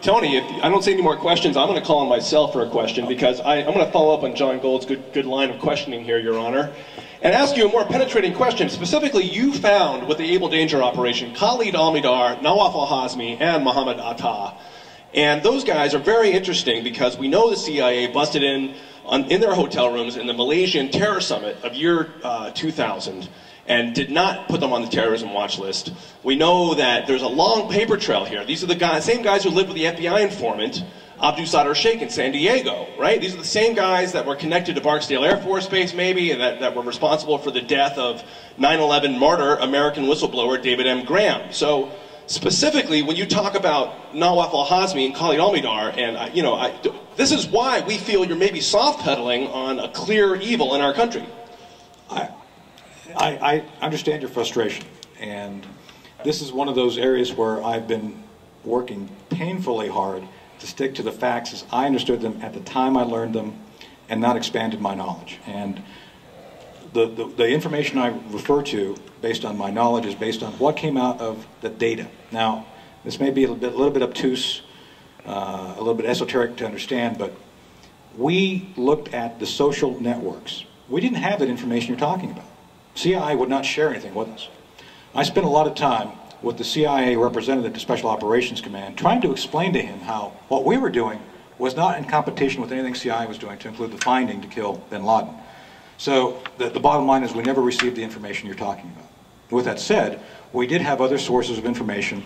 Tony, if I don't see any more questions, I'm going to call on myself for a question because I'm going to follow up on John Gold's good line of questioning here, Your Honor, and ask you a more penetrating question. Specifically, you found with the Able Danger operation Khalid al-Mihdhar, Nawaf al-Hazmi, and Mohammed Atta. And those guys are very interesting because we know the CIA busted in their hotel rooms in the Malaysian terror summit of year 2000. And did not put them on the terrorism watch list. We know that there's a long paper trail here. These are the same guys who lived with the FBI informant, Abdul Sadr Sheikh in San Diego, right? These are the same guys that were connected to Barksdale Air Force Base, maybe, and that were responsible for the death of 9/11 martyr American whistleblower David M. Graham. So specifically, when you talk about Nawaf al-Hazmi and Khalid al-Mihdhar, and this is why we feel you're maybe soft-pedaling on a clear evil in our country. I understand your frustration, and this is one of those areas where I've been working painfully hard to stick to the facts as I understood them at the time I learned them and not expanded my knowledge. And the information I refer to, based on my knowledge, is based on what came out of the data. Now, this may be a little bit obtuse, a little bit esoteric to understand, but we looked at the social networks. We didn't have that information you're talking about. CIA would not share anything with us. I spent a lot of time with the CIA representative to Special Operations Command trying to explain to him how what we were doing was not in competition with anything CIA was doing, to include the finding to kill bin Laden. So the bottom line is we never received the information you're talking about. With that said, we did have other sources of information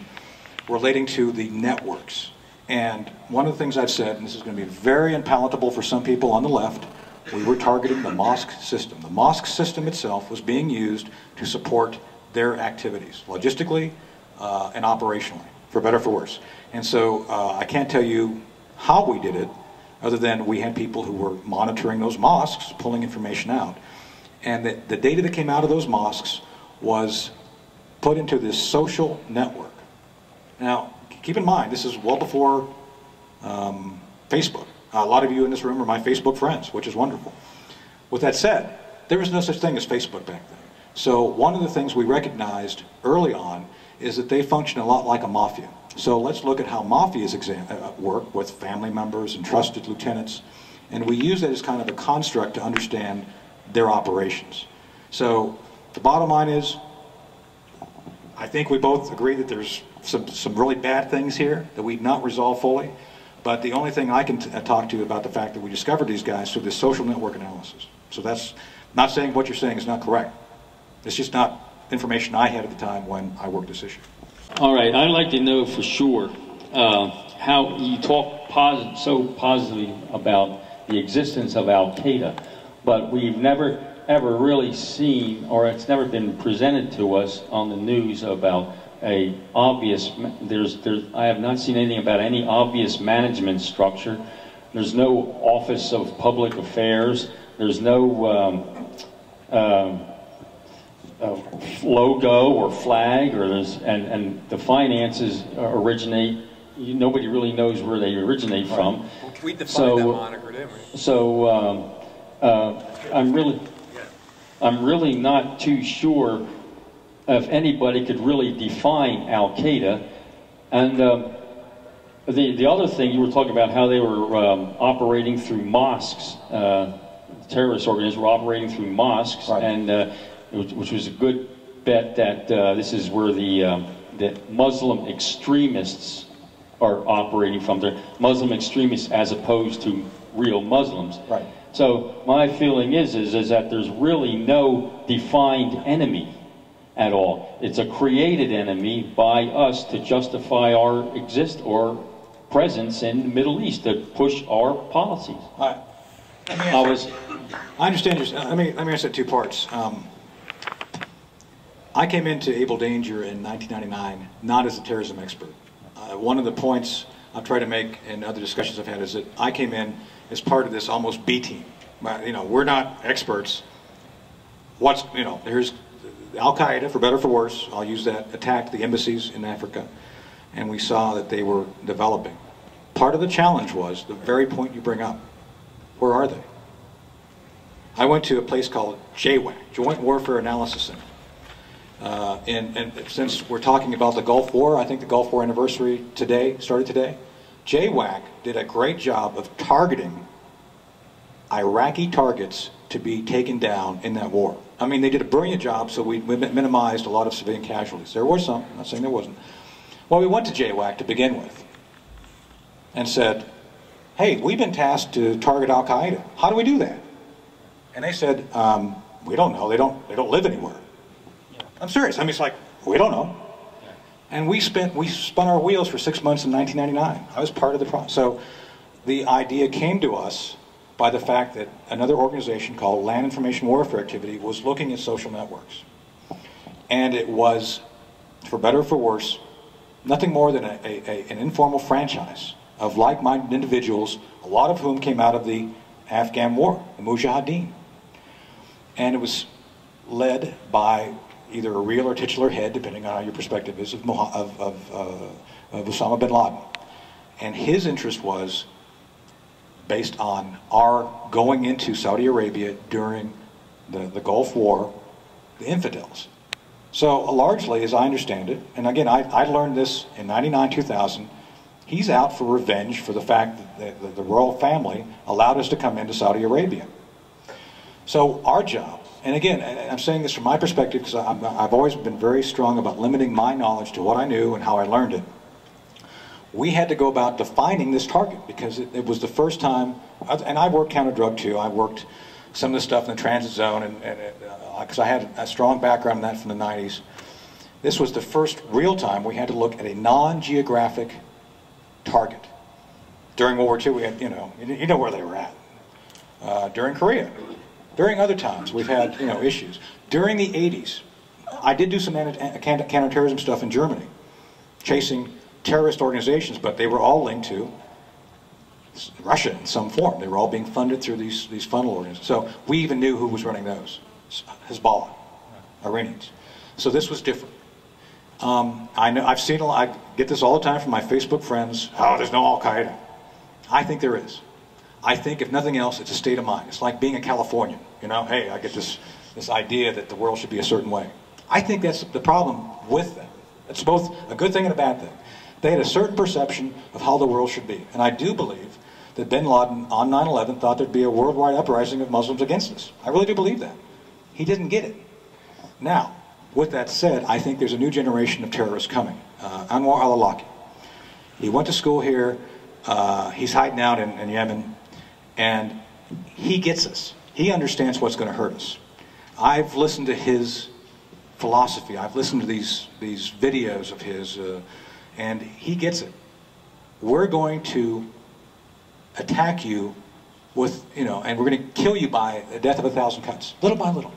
relating to the networks. And one of the things I've said, and this is going to be very unpalatable for some people on the left, we were targeting the mosque system. The mosque system itself was being used to support their activities, logistically and operationally, for better or for worse. And so I can't tell you how we did it, other than we had people who were monitoring those mosques, pulling information out. And the data that came out of those mosques was put into this social network. Now, keep in mind, this is well before Facebook. A lot of you in this room are my Facebook friends, which is wonderful. With that said, there was no such thing as Facebook back then. So one of the things we recognized early on is that they function a lot like a mafia. So let's look at how mafias work with family members and trusted lieutenants. And we use that as kind of a construct to understand their operations. So the bottom line is, I think we both agree that there's some really bad things here that we've not resolved fully. But the only thing I can talk to you about the fact that we discovered these guys through this social network analysis. So that's not saying what you're saying is not correct. It's just not information I had at the time when I worked this issue. All right, I'd like to know for sure how you talk so positively about the existence of Al-Qaeda, but we've never ever really seen, or it's never been presented to us on the news about I have not seen anything about any obvious management structure. There's no Office of Public Affairs. There's no logo or flag, and the finances originate. Nobody really knows where they originate from. We defined that moniker, didn't we? So I'm really not too sure if anybody could really define Al-Qaeda. And the other thing, you were talking about how they were operating through mosques. Terrorist organizations were operating through mosques, right. And which was a good bet that this is where the Muslim extremists are operating from. They're Muslim extremists as opposed to real Muslims. Right. So my feeling is that there's really no defined enemy at all. It's a created enemy by us to justify our presence in the Middle East, to push our policies. I understand. Let me answer it two parts. I came into Able Danger in 1999 not as a terrorism expert. One of the points I've tried to make in other discussions I've had is that I came in as part of this almost B team. We're not experts. Here's Al-Qaeda, for better or for worse, I'll use that, attacked the embassies in Africa, and we saw that they were developing. Part of the challenge was the very point you bring up. Where are they? I went to a place called JWAC, Joint Warfare Analysis Center. And since we're talking about the Gulf War, I think the Gulf War anniversary started today. JWAC did a great job of targeting Iraqi targets to be taken down in that war. I mean, they did a brilliant job, so we minimized a lot of civilian casualties. There were some, I'm not saying there wasn't. Well, we went to JWAC to begin with and said, hey, we've been tasked to target Al-Qaeda. How do we do that? And they said, we don't know. They don't live anywhere. I'm serious. I mean, it's like, we don't know. And we spun our wheels for 6 months in 1999. I was part of the process. So the idea came to us by the fact that another organization called Land Information Warfare Activity was looking at social networks. And it was, for better or for worse, nothing more than an informal franchise of like-minded individuals, a lot of whom came out of the Afghan war, the Mujahideen. And it was led by either a real or titular head, depending on how your perspective is, of Osama bin Laden. And his interest was based on our going into Saudi Arabia during the Gulf War, the infidels. So largely, as I understand it, and again, I learned this in 99, 2000, he's out for revenge for the fact that the royal family allowed us to come into Saudi Arabia. So our job, and again, I'm saying this from my perspective because I've always been very strong about limiting my knowledge to what I knew and how I learned it. We had to go about defining this target because it was the first time, and I worked counter-drug too. I worked some of the stuff in the transit zone, and because I had a strong background in that from the 90s. This was the first real time we had to look at a non-geographic target. During World War II, we had, you know where they were at. During Korea. During other times, we've had, issues. During the 80s, I did do some counterterrorism stuff in Germany, chasing terrorist organizations, but they were all linked to Russia in some form. They were all being funded through these funnel organizations. So we even knew who was running those. Hezbollah, Iranians. So this was different. I know I've seen I get this all the time from my Facebook friends. Oh, there's no Al-Qaeda. I think there is. I think if nothing else, it's a state of mind. It's like being a Californian. Hey, I get this idea that the world should be a certain way. I think that's the problem with them. It's both a good thing and a bad thing. They had a certain perception of how the world should be. And I do believe that bin Laden on 9/11 thought there'd be a worldwide uprising of Muslims against us. I really do believe that. He didn't get it. Now, with that said, I think there's a new generation of terrorists coming. Anwar al-Awlaki. He went to school here. He's hiding out in Yemen. And he gets us. He understands what's going to hurt us. I've listened to his philosophy. I've listened to these videos of his, and he gets it. We're going to attack you with, and we're going to kill you by a death of 1,000 cuts, little by little.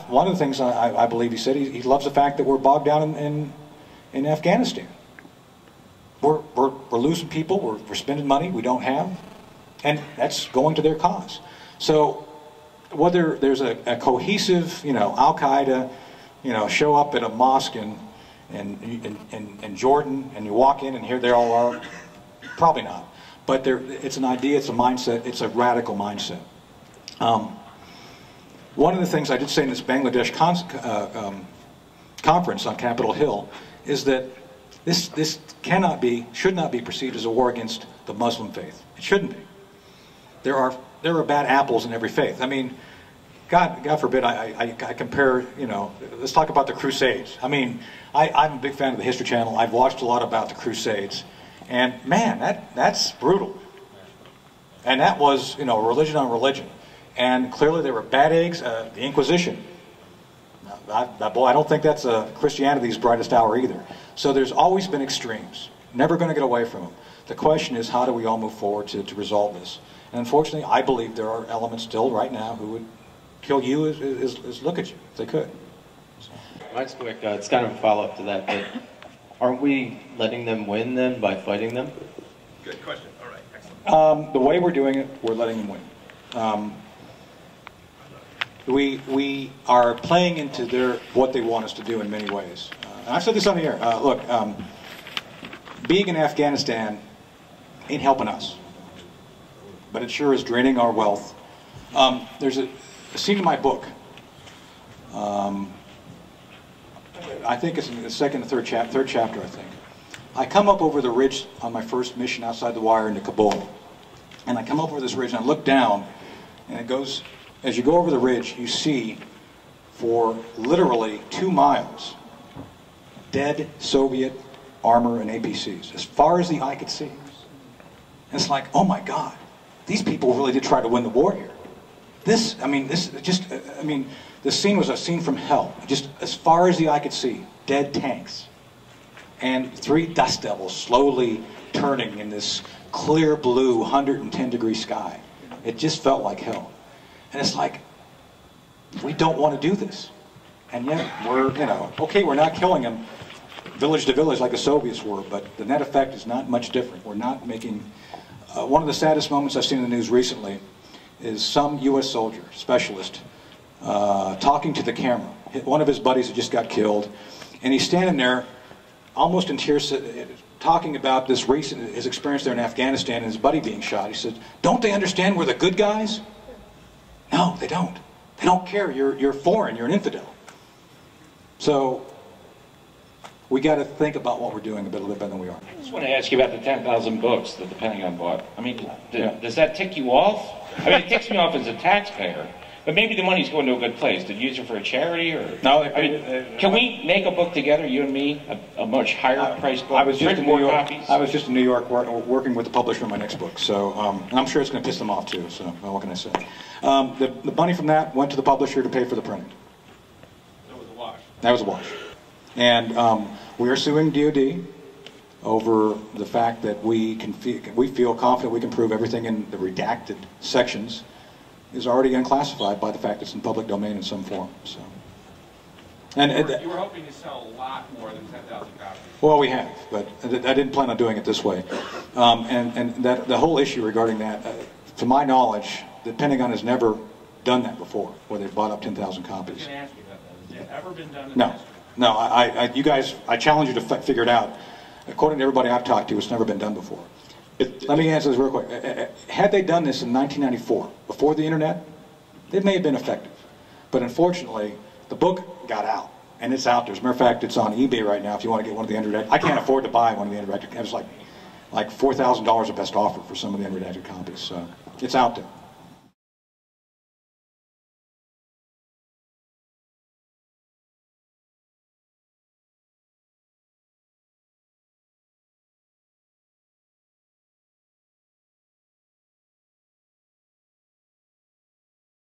One of the things I believe he said, he loves the fact that we're bogged down in Afghanistan. We're losing people, we're spending money we don't have, and that's going to their cause. So whether there's a cohesive, Al-Qaeda, show up at a mosque in Jordan and you walk in and here they all are, probably not. But it's an idea, it's a mindset, it's a radical mindset. One of the things I did say in this Bangladesh conference on Capitol Hill is that this should not be perceived as a war against the Muslim faith. It shouldn't be. There are bad apples in every faith. I mean, God forbid I compare, let's talk about the Crusades. I mean, I'm a big fan of the History Channel. I've watched a lot about the Crusades. And man, that's brutal. And that was, religion on religion. And clearly there were bad eggs, the Inquisition. I don't think that's Christianity's brightest hour either. So there's always been extremes. Never going to get away from them. The question is, how do we all move forward to resolve this? And unfortunately, I believe there are elements still right now who would kill you as look at you if they could. Mine's quick. It's kind of a follow-up to that, but aren't we letting them win then by fighting them? Good question. All right, excellent. The way we're doing it, we're letting them win. We are playing into what they want us to do in many ways. And I've said this on the air. Look, being in Afghanistan ain't helping us, but it sure is draining our wealth. There's a scene in my book. I think it's in the second or third chapter, I think, I come up over the ridge on my first mission outside the wire into Kabul. And I come up over this ridge and I look down, and it goes, as you go over the ridge, you see for literally 2 miles dead Soviet armor and APCs, as far as the eye could see. And it's like, oh my God, these people really did try to win the war here. The scene was a scene from hell. Just as far as the eye could see, dead tanks. And 3 dust devils slowly turning in this clear blue 110-degree sky. It just felt like hell. And it's like, we don't want to do this. And yet we're, okay, we're not killing them village to village like the Soviets were, but the net effect is not much different. We're not making... one of the saddest moments I've seen in the news recently is some U.S. soldier, specialist, talking to the camera. One of his buddies had just got killed, and he's standing there almost in tears, talking about his experience there in Afghanistan and his buddy being shot. He said, don't they understand we're the good guys? No, they don't. They don't care. You're foreign. You're an infidel. So we got to think about what we're doing a little bit better than we are. I just want to ask you about the 10,000 books that the Pentagon bought. I mean, does that tick you off? I mean, it ticks me off as a taxpayer. But maybe the money's going to a good place. Did you use it for a charity, or no? Can we make a book together, you and me, a much higher priced book? I was just in New York. Copies? I was just in New York working with the publisher on my next book. So, and I'm sure it's going to piss them off too. So, well, what can I say? The money from that went to the publisher to pay for the printing. That was a wash. That was a wash. And we are suing DoD over the fact that we feel confident we can prove everything in the redacted sections is already unclassified by the fact it's in public domain in some form. So, and you were hoping to sell a lot more than 10,000 copies. Well, we have, but I didn't plan on doing it this way. And that the whole issue regarding that, to my knowledge, the Pentagon has never done that before, where they've bought up 10,000 copies. I was going to ask you about that. Has it ever been done in No, history? no. You guys, I challenge you to figure it out. According to everybody I've talked to, it's never been done before. Let me answer this real quick. Had they done this in 1994, before the internet, it may have been effective. But unfortunately, the book got out, and it's out there. As a matter of fact, it's on eBay right now if you want to get one of the unredacted. I can't afford to buy one of the unredacted. It was like $4,000 a best offer for some of the unredacted copies. So it's out there.